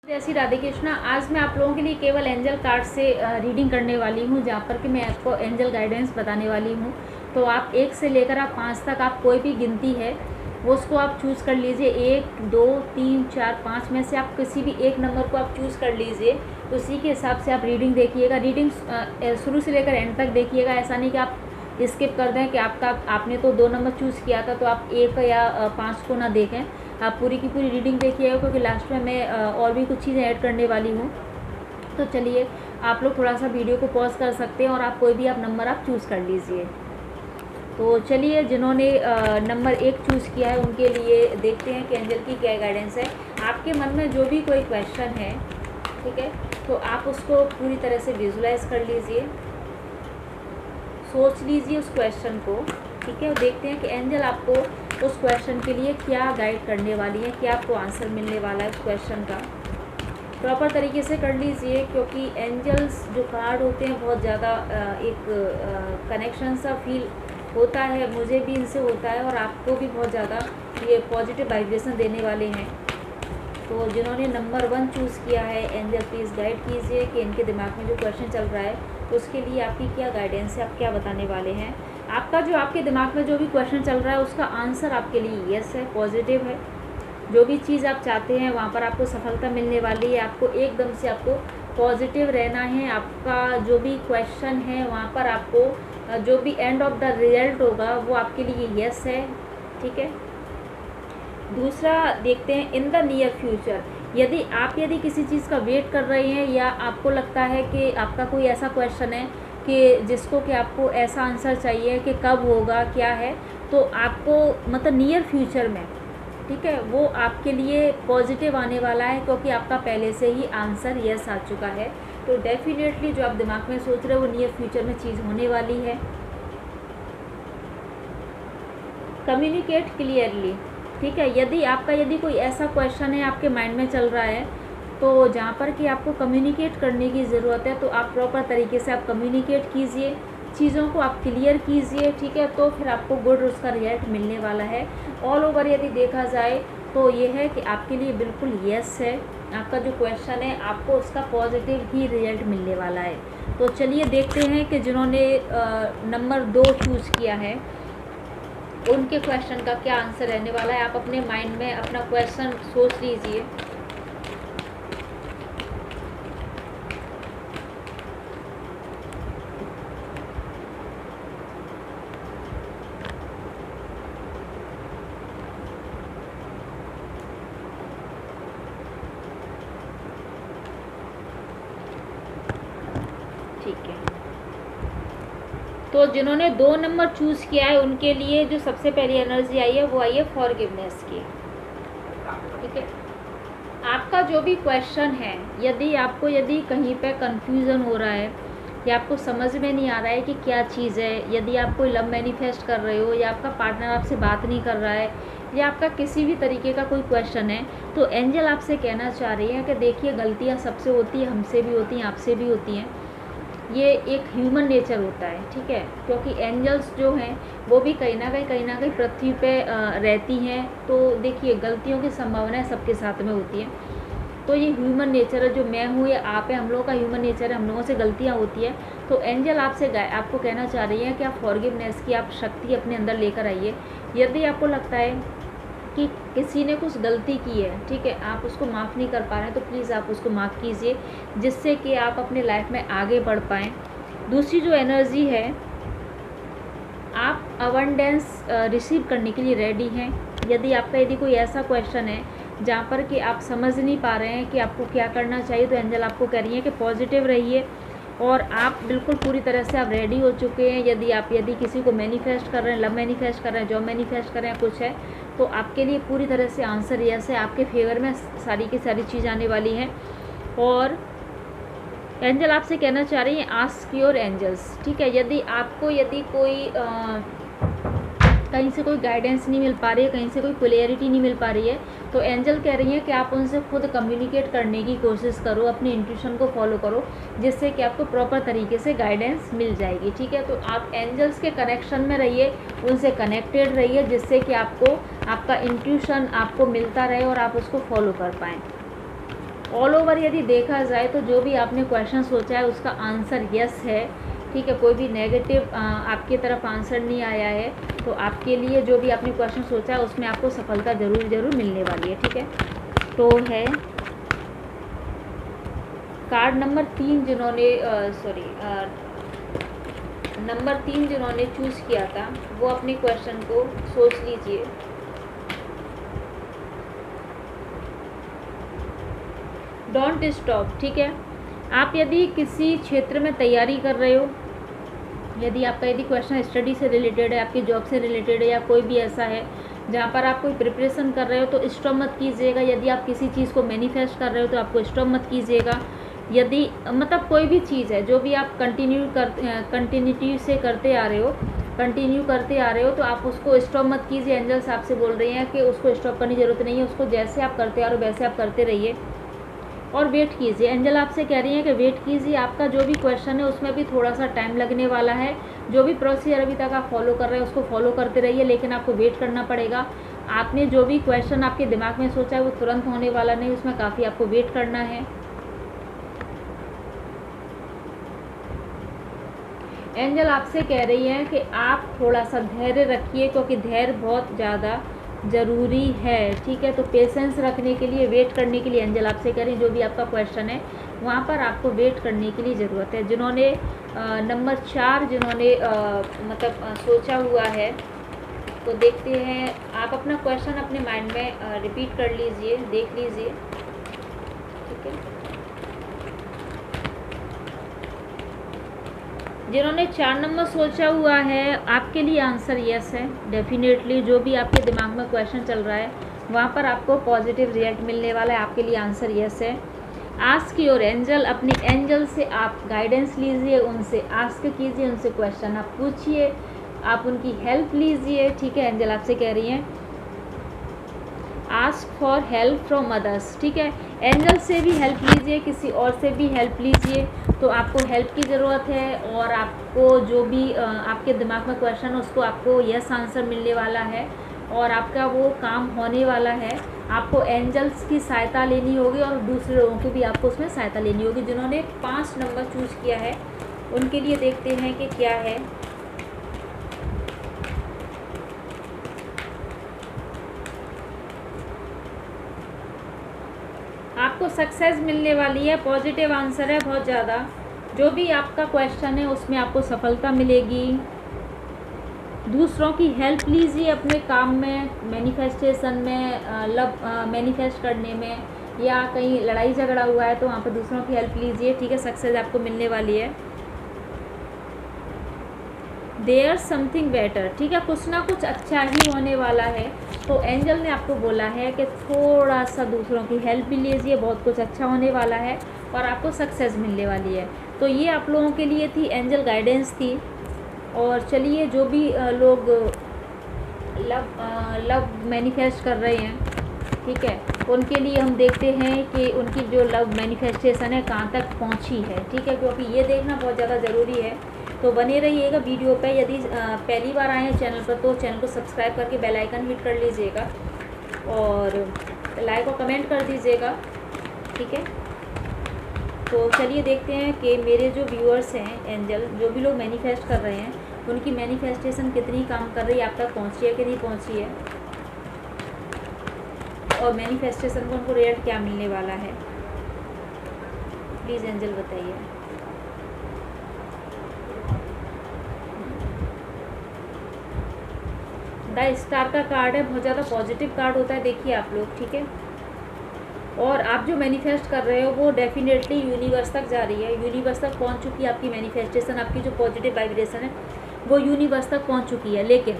जय श्री राधे कृष्णा। आज मैं आप लोगों के लिए केवल एंजल कार्ड से रीडिंग करने वाली हूँ, जहाँ पर कि मैं आपको एंजल गाइडेंस बताने वाली हूँ। तो आप 1 से लेकर आप 5 तक आप कोई भी गिनती है वो उसको आप चूज़ कर लीजिए। 1 2 3 4 5 में से आप किसी भी एक नंबर को आप चूज़ कर लीजिए। तो उसी के हिसाब से आप रीडिंग देखिएगा। रीडिंग शुरू से लेकर एंड तक देखिएगा। ऐसा नहीं कि आप स्किप कर दें कि आपने तो 2 नंबर चूज़ किया था तो आप 1 या 5 को ना देखें। आप पूरी की पूरी रीडिंग देखिएगा, क्योंकि लास्ट में मैं और भी कुछ चीज़ें ऐड करने वाली हूँ। तो चलिए, आप लोग थोड़ा सा वीडियो को पॉज कर सकते हैं और आप कोई भी आप नंबर आप चूज़ कर लीजिए। तो चलिए, जिन्होंने नंबर 1 चूज़ किया है उनके लिए देखते हैं कि एंजल की क्या गाइडेंस है। आपके मन में जो भी कोई क्वेश्चन है, ठीक है, तो आप उसको पूरी तरह से विजुलाइज कर लीजिए, सोच लीजिए उस क्वेश्चन को, ठीक है। और देखते हैं कि एंजल आपको उस क्वेश्चन के लिए क्या गाइड करने वाली है, क्या आपको आंसर मिलने वाला है उस क्वेश्चन का। प्रॉपर तरीके से कर लीजिए, क्योंकि एंजल्स जो कार्ड होते हैं बहुत ज़्यादा एक कनेक्शन सा फील होता है, मुझे भी इनसे होता है और आपको भी बहुत ज़्यादा ये पॉजिटिव वाइब्रेशन देने वाले हैं। तो जिन्होंने नंबर 1 चूज़ किया है, एंजल प्लीज़ गाइड कीजिए कि इनके दिमाग में जो क्वेश्चन चल रहा है उसके लिए आपकी क्या गाइडेंस है, आप क्या बताने वाले हैं। आपके दिमाग में जो भी क्वेश्चन चल रहा है उसका आंसर आपके लिए यस है, पॉजिटिव है। जो भी चीज़ आप चाहते हैं वहाँ पर आपको सफलता मिलने वाली है। आपको एकदम से आपको पॉजिटिव रहना है। आपका जो भी क्वेश्चन है वहाँ पर आपको जो भी एंड ऑफ द रिजल्ट होगा वो आपके लिए यस है, ठीक है। दूसरा देखते हैं, इन द नियर फ्यूचर, यदि किसी चीज़ का वेट कर रहे हैं या आपको लगता है कि आपका कोई ऐसा क्वेश्चन है कि जिसको कि आपको ऐसा आंसर चाहिए कि कब होगा, क्या है, तो आपको मतलब नियर फ्यूचर में, ठीक है, वो आपके लिए पॉजिटिव आने वाला है, क्योंकि आपका पहले से ही आंसर यस आ चुका है। तो डेफिनेटली जो आप दिमाग में सोच रहे हो वो नियर फ्यूचर में चीज़ होने वाली है। कम्युनिकेट क्लियरली, ठीक है। यदि कोई ऐसा क्वेश्चन है आपके माइंड में चल रहा है तो जहाँ पर कि आपको कम्युनिकेट करने की ज़रूरत है, तो आप प्रॉपर तरीके से आप कम्युनिकेट कीजिए, चीज़ों को आप क्लियर कीजिए, ठीक है। तो फिर आपको गुड उसका रिजल्ट मिलने वाला है। ऑल ओवर यदि देखा जाए तो ये है कि आपके लिए बिल्कुल यस है। आपका जो क्वेश्चन है आपको उसका पॉजिटिव ही रिजल्ट मिलने वाला है। तो चलिए देखते हैं कि जिन्होंने नंबर 2 चूज़ किया है उनके क्वेश्चन का क्या आंसर रहने वाला है। आप अपने माइंड में अपना क्वेश्चन सोच लीजिए। ठीक है, तो जिन्होंने 2 नंबर चूज़ किया है उनके लिए जो सबसे पहली एनर्जी आई है वो आई है फॉरगिवनेस की, ठीक है। आपका जो भी क्वेश्चन है, यदि कहीं पे कंफ्यूजन हो रहा है या आपको समझ में नहीं आ रहा है कि क्या चीज़ है, यदि आप कोई लव मैनिफेस्ट कर रहे हो या आपका पार्टनर आपसे बात नहीं कर रहा है या आपका किसी भी तरीके का कोई क्वेश्चन है, तो एंजल आपसे कहना चाह रही है कि देखिए, गलतियाँ सबसे होती है, हमसे भी होती हैं, आपसे भी होती हैं। ये एक ह्यूमन नेचर होता है, ठीक है, क्योंकि एंजल्स जो हैं वो भी कहीं ना कहीं पृथ्वी पे रहती हैं। तो देखिए, गलतियों की संभावनाएं सबके साथ में होती हैं। तो ये ह्यूमन नेचर है, जो मैं हूँ या आप है, हम लोगों का ह्यूमन नेचर है, हम लोगों से गलतियाँ होती हैं। तो एंजल आपको कहना चाह रही है कि आप फॉरगिवनेस की आप शक्ति अपने अंदर लेकर आइए। यदि आपको लगता है कि किसी ने कुछ गलती की है, ठीक है, आप उसको माफ़ नहीं कर पा रहे हैं, तो प्लीज़ आप उसको माफ़ कीजिए, जिससे कि आप अपने लाइफ में आगे बढ़ पाएँ। दूसरी जो एनर्जी है, आप अबंडेंस रिसीव करने के लिए रेडी हैं। यदि कोई ऐसा क्वेश्चन है जहाँ पर कि आप समझ नहीं पा रहे हैं कि आपको क्या करना चाहिए, तो एंजल आपको कह रही है कि पॉजिटिव रहिए और आप बिल्कुल पूरी तरह से आप रेडी हो चुके हैं। यदि किसी को मैनिफेस्ट कर रहे हैं, लव मैनिफेस्ट कर रहे हैं, जॉब मैनिफेस्ट कर रहे हैं, कुछ है, तो आपके लिए पूरी तरह से आंसर यस है। आपके फेवर में सारी की सारी चीज़ आने वाली हैं। और एंजल आपसे कहना चाह रही हैं, आस्क योर एंजल्स, ठीक है। यदि कोई कहीं से कोई गाइडेंस नहीं मिल पा रही है, कहीं से कोई क्लियरिटी नहीं मिल पा रही है, तो एंजल कह रही है कि आप उनसे खुद कम्युनिकेट करने की कोशिश करो, अपनी इंट्यूशन को फॉलो करो, जिससे कि आपको प्रॉपर तरीके से गाइडेंस मिल जाएगी, ठीक है। तो आप एंजल्स के कनेक्शन में रहिए, उनसे कनेक्टेड रहिए, जिससे कि आपका इंट्यूशन आपको मिलता रहे और आप उसको फॉलो कर पाएँ। ऑल ओवर यदि देखा जाए तो जो भी आपने क्वेश्चन सोचा है उसका आंसर यस है, ठीक है। कोई भी नेगेटिव आपकी तरफ आंसर नहीं आया है, तो आपके लिए जो भी आपने क्वेश्चन सोचा है उसमें आपको सफलता ज़रूर मिलने वाली है, ठीक है। तो है कार्ड नंबर 3 जिन्होंने नंबर 3 जिन्होंने चूज़ किया था वो अपने क्वेश्चन को सोच लीजिए। डोंट स्टॉप, ठीक है। आप यदि किसी क्षेत्र में तैयारी कर रहे हो, यदि आपका क्वेश्चन स्टडी से रिलेटेड है, आपकी जॉब से रिलेटेड है, या कोई भी ऐसा है जहाँ पर आप कोई प्रिपरेशन कर रहे हो, तो स्टॉप मत कीजिएगा। यदि आप किसी चीज़ को मैनिफेस्ट कर रहे हो तो आपको स्टॉप मत कीजिएगा। यदि मतलब कोई भी चीज़ है जो भी आप कंटिन्यूटी से करते आ रहे हो, तो आप उसको स्टॉप मत कीजिए। एंजल्स आपसे बोल रहे हैं कि उसको स्टॉप करने की ज़रूरत नहीं है, उसको जैसे आप करते आ रहे हो वैसे आप करते रहिए और वेट कीजिए। एंजल आपसे कह रही हैं कि वेट कीजिए, आपका जो भी क्वेश्चन है उसमें भी थोड़ा सा टाइम लगने वाला है। जो भी प्रोसीजर अभी तक आप फॉलो कर रहे हैं उसको फॉलो करते रहिए, लेकिन आपको वेट करना पड़ेगा। आपने जो भी क्वेश्चन आपके दिमाग में सोचा है वो तुरंत होने वाला नहीं, उसमें काफ़ी आपको वेट करना है। एंजल आपसे कह रही है कि आप थोड़ा सा धैर्य रखिए, क्योंकि धैर्य बहुत ज़्यादा ज़रूरी है, ठीक है। तो पेशेंस रखने के लिए, वेट करने के लिए एंजल आपसे कह रही है जो भी आपका क्वेश्चन है वहाँ पर आपको वेट करने के लिए ज़रूरत है। जिन्होंने नंबर 4 जिन्होंने सोचा हुआ है, तो देखते हैं। आप अपना क्वेश्चन अपने माइंड में रिपीट कर लीजिए, देख लीजिए, ठीक है। जिन्होंने 4 नंबर सोचा हुआ है, आपके लिए आंसर यस है डेफिनेटली। जो भी आपके दिमाग में क्वेश्चन चल रहा है वहाँ पर आपको पॉजिटिव रिजल्ट मिलने वाला है, आपके लिए आंसर यस है। आस्क योर एंजल, अपने एंजल से आप गाइडेंस लीजिए, उनसे आस्क कीजिए, उनसे क्वेश्चन आप पूछिए, आप उनकी हेल्प लीजिए, ठीक है। एंजल आपसे कह रही हैं ask for help from others, ठीक है। एंजल से भी हेल्प लीजिए, किसी और से भी हेल्प लीजिए, तो आपको हेल्प की ज़रूरत है। और आपको जो भी आपके दिमाग में क्वेश्चन है उसको आपको यस आंसर मिलने वाला है और आपका वो काम होने वाला है। आपको एंजल्स की सहायता लेनी होगी और दूसरे लोगों की भी आपको उसमें सहायता लेनी होगी। जिन्होंने 5 नंबर चूज़ किया है उनके लिए देखते हैं कि क्या है। आपको सक्सेस मिलने वाली है, पॉजिटिव आंसर है बहुत ज़्यादा। जो भी आपका क्वेश्चन है उसमें आपको सफलता मिलेगी। दूसरों की हेल्प लीजिए अपने काम में, मैनिफेस्टेशन में, मैनिफेस्ट करने में, या कहीं लड़ाई झगड़ा हुआ है तो वहाँ पर दूसरों की हेल्प लीजिए, ठीक है। सक्सेस आपको मिलने वाली है। देयर समथिंग बेटर, ठीक है। कुछ ना कुछ अच्छा ही होने वाला है। तो एंजल ने आपको बोला है कि थोड़ा सा दूसरों की हेल्प भी लीजिए, बहुत कुछ अच्छा होने वाला है और आपको सक्सेस मिलने वाली है। तो ये आप लोगों के लिए थी एंजल गाइडेंस थी। और चलिए, जो भी लोग लव मैनिफेस्ट कर रहे हैं, ठीक है, उनके लिए हम देखते हैं कि उनकी जो लव मैनिफेस्टेशन है कहाँ तक पहुँची है, ठीक है। क्योंकि ये देखना बहुत ज़्यादा ज़रूरी है। तो बने रहिएगा वीडियो पे। यदि पहली बार आए हैं चैनल पर तो चैनल को सब्सक्राइब करके बेल आइकन हिट कर लीजिएगा और लाइक और कमेंट कर दीजिएगा, ठीक है। तो चलिए देखते हैं कि मेरे जो व्यूअर्स हैं एंजल, जो भी लोग मैनिफेस्ट कर रहे हैं, उनकी मैनिफेस्टेशन कितनी काम कर रही है, आप तक पहुँची है कि नहीं पहुँची है, और मैनिफेस्टेशन को उनको रिजल्ट क्या मिलने वाला है। प्लीज़ एंजल बताइए। द स्टार का कार्ड है, बहुत ज़्यादा पॉजिटिव कार्ड होता है, देखिए आप लोग, ठीक है। और आप जो मैनिफेस्ट कर रहे हो वो डेफिनेटली यूनिवर्स तक जा रही है, यूनिवर्स तक पहुंच चुकी है आपकी मैनिफेस्टेशन। आपकी जो पॉजिटिव वाइब्रेशन है वो यूनिवर्स तक पहुंच चुकी है। लेकिन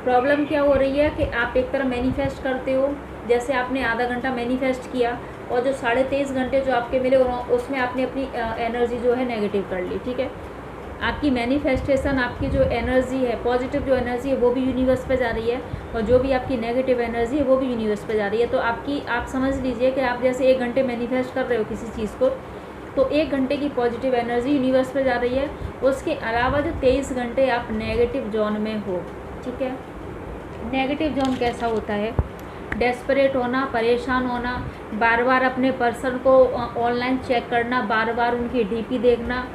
प्रॉब्लम क्या हो रही है कि आप एक तरह मैनिफेस्ट करते हो, जैसे आपने आधा घंटा मैनिफेस्ट किया और जो 23.5 घंटे जो आपके मिले उसमें आपने अपनी एनर्जी जो है नेगेटिव कर ली, ठीक है। आपकी मैनिफेस्टेशन, आपकी जो एनर्जी है, पॉजिटिव जो एनर्जी है वो भी यूनिवर्स पे जा रही है और जो भी आपकी नेगेटिव एनर्जी है वो भी यूनिवर्स पे जा रही है। तो आप समझ लीजिए कि आप जैसे 1 घंटे मैनिफेस्ट कर रहे हो किसी चीज़ को, तो 1 घंटे की पॉजिटिव एनर्जी यूनिवर्स पे जा रही है। उसके अलावा जो 23 घंटे आप नेगेटिव जोन में हो, ठीक है। नेगेटिव जोन कैसा होता है, डेस्परेट होना, परेशान होना, बार बार अपने पर्सन को ऑनलाइन चेक करना, बार बार उनकी डीपी देखना,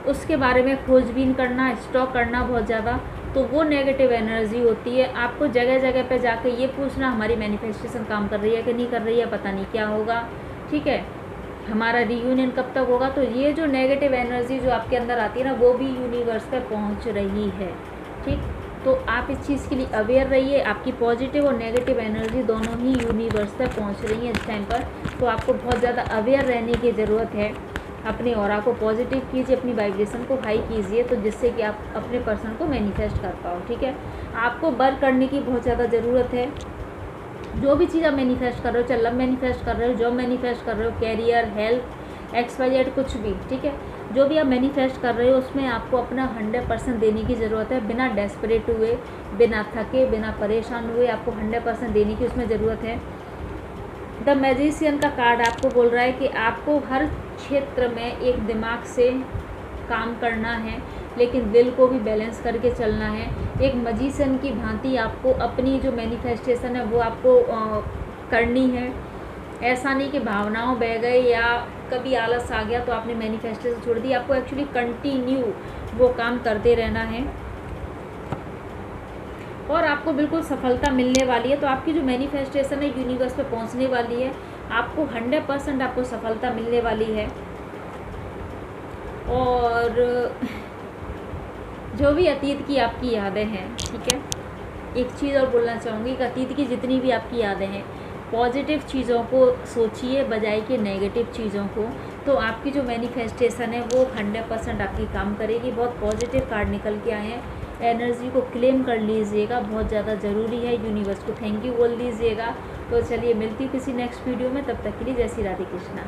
उसके बारे में खोजबीन करना, स्टॉक करना बहुत ज़्यादा, तो वो नेगेटिव एनर्जी होती है। आपको जगह जगह पे जाके ये पूछना हमारी मैनिफेस्टेशन काम कर रही है कि नहीं कर रही है, पता नहीं क्या होगा, ठीक है, हमारा रीयूनियन कब तक होगा। तो ये जो नेगेटिव एनर्जी जो आपके अंदर आती है ना, वो भी यूनिवर्स पे पहुंच रही है, ठीक। तो आप इस चीज़ के लिए अवेयर रहिए, आपकी पॉजिटिव और नेगेटिव एनर्जी दोनों ही यूनिवर्स पे पहुंच रही है इस टाइम पर। तो आपको बहुत ज़्यादा अवेयर रहने की ज़रूरत है। अपने ऑरा को पॉजिटिव कीजिए, अपनी वाइब्रेशन को हाई कीजिए, तो जिससे कि आप अपने पर्सन को मैनिफेस्ट कर पाओ, ठीक है। आपको वर्क करने की बहुत ज़्यादा ज़रूरत है। जो भी चीज़ आप मैनिफेस्ट कर रहे हो, चाहे लव मैनिफेस्ट कर रहे हो, जॉब मैनिफेस्ट कर रहे हो, कैरियर, हेल्थ, XYZ कुछ भी, ठीक है, जो भी आप मैनिफेस्ट कर रहे हो उसमें आपको अपना 100% देने की ज़रूरत है। बिना डेस्परेट हुए, बिना थके, बिना परेशान हुए आपको 100% देने की उसमें ज़रूरत है। द मैजिशियन का कार्ड आपको बोल रहा है कि आपको हर क्षेत्र में एक दिमाग से काम करना है, लेकिन दिल को भी बैलेंस करके चलना है। एक मैजिशियन की भांति आपको अपनी जो मैनिफेस्टेशन है वो आपको करनी है। ऐसा नहीं कि भावनाओं बह गए या कभी आलस आ गया तो आपने मैनिफेस्टेशन छोड़ दी। आपको एक्चुअली कंटिन्यू वो काम करते रहना है और आपको बिल्कुल सफलता मिलने वाली है। तो आपकी जो मैनिफेस्टेशन है यूनिवर्स पे पहुंचने वाली है, आपको 100% आपको सफलता मिलने वाली है। और जो भी अतीत की आपकी यादें हैं, ठीक है, एक चीज़ और बोलना चाहूँगी कि अतीत की जितनी भी आपकी यादें हैं, पॉजिटिव चीज़ों को सोचिए बजाय कि नेगेटिव चीज़ों को। तो आपकी जो मैनिफेस्टेशन है वो 100% आपकी काम करेगी। बहुत पॉजिटिव कार्ड निकल के आए हैं। एनर्जी को क्लेम कर लीजिएगा, बहुत ज़्यादा ज़रूरी है। यूनिवर्स को थैंक यू बोल दीजिएगा। तो चलिए मिलती हूँ किसी नेक्स्ट वीडियो में, तब तक के लिए जय श्री राधे कृष्णा।